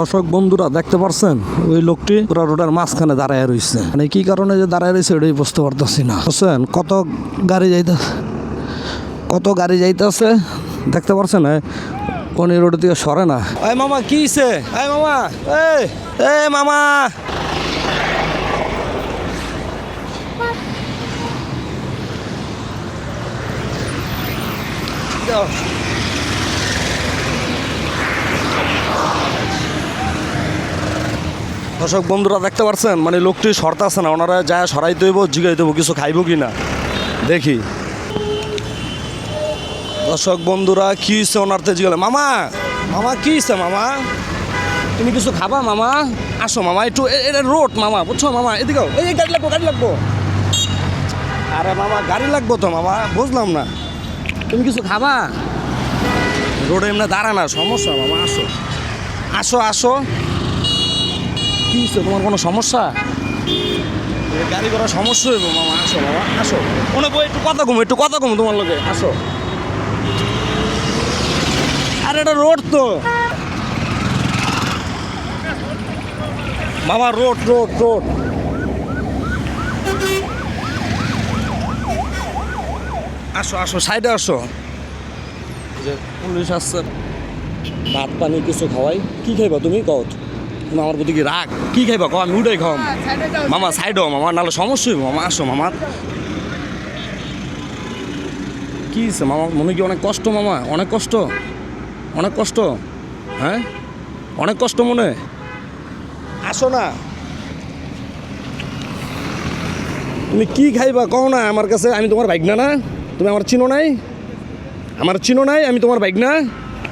দর্শক বন্ধুরা দেখতে পারছেন ওই লোকটি পুরো রোডের মাঝখানে দাঁড়ায় রয়েছে, মানে কি কারণে যে দাঁড়ায় রয়েছে ওটাই বুঝতে পারতেছি না। বুঝছেন কত গাড়ি যাইতেছে দেখতে পারছেন। কোন রোড থেকে সরে না। এই মামা কি হইছে? এই মামা, এই মামা, দর্শক বন্ধুরা দেখতে পারছেন, মানে লোকটি সরতে আছে না, ওনারা যায় সরাইতে হইব, জিগাইতে হইব কিছু খাইব কি না দেখি। দর্শক বন্ধুরা কি হয়েছে ওনার তে জিগালে, মামা মামা কি হয়েছে মামা, তুমি কিছু খাবা মামা? আসো মামা একটু, এটা রোড মামা, বুঝছো মামা, এদিকেও এই গাড়ি লাগবো। আরে মামা গাড়ি লাগবো তো মামা, বুঝলাম না, তুমি কিছু খাবা? রোডে এমনি দাঁড়া না, সমস্যা মামা, আসো আসো আসো। কি হচ্ছে তোমার, কোনো সমস্যা? গাড়ি করার সমস্যা হইব মামা, আসো মামা আসো। অনেক একটু কথা কম তোমার লোকে, আসো। আরে এটা রোড তো মামা, রোড। আসো আসো, সাইডে আসো। যে পুলিশ আসছে, ভাত পানি কিছু খাওয়াই। কি খাইবা তুমি কও? তুমি আমার প্রতি কি রাগ? কি খাইবা কও, আমি উঠাই খাওয়াম। মামা সাইড হও মামা, নাহলে সমস্যা হইব মামা, আসো মামা। কি হয়েছে মামা, মনে কি অনেক কষ্ট মামা? অনেক কষ্ট, হ্যাঁ অনেক কষ্ট মনে। আসো না, তুমি কি খাইবা কও না আমার কাছে, আমি তোমার বাইক না, তুমি আমার চিনো নাই, আমি তোমার বাইক না।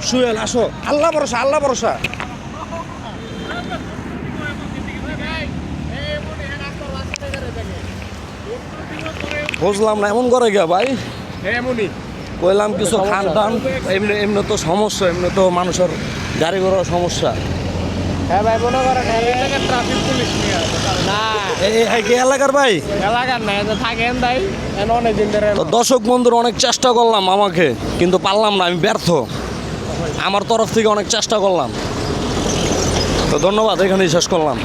সুয়েল আসো, আল্লাহ ভরসা। বুঝলাম না, এমন করে গিয়া ভাই, কইলাম কিছু খান টান, এমনি তো সমস্যা, এমনি তো মানুষের গাড়ি ঘোড়ার সমস্যা। হ্যাঁ ভাই, মনে করেন ট্রাফিক পুলিশ নিয়ে না, এই কি এলাকার ভাই? এলাকার না, থাকেন তাই অনেকদিন ধরে। তো দর্শক বন্ধুর অনেক চেষ্টা করলাম আমাকে, কিন্তু পারলাম না, আমি ব্যর্থ। আমার তরফ থেকে অনেক চেষ্টা করলাম, তো ধন্যবাদ, এখানেই শেষ করলাম।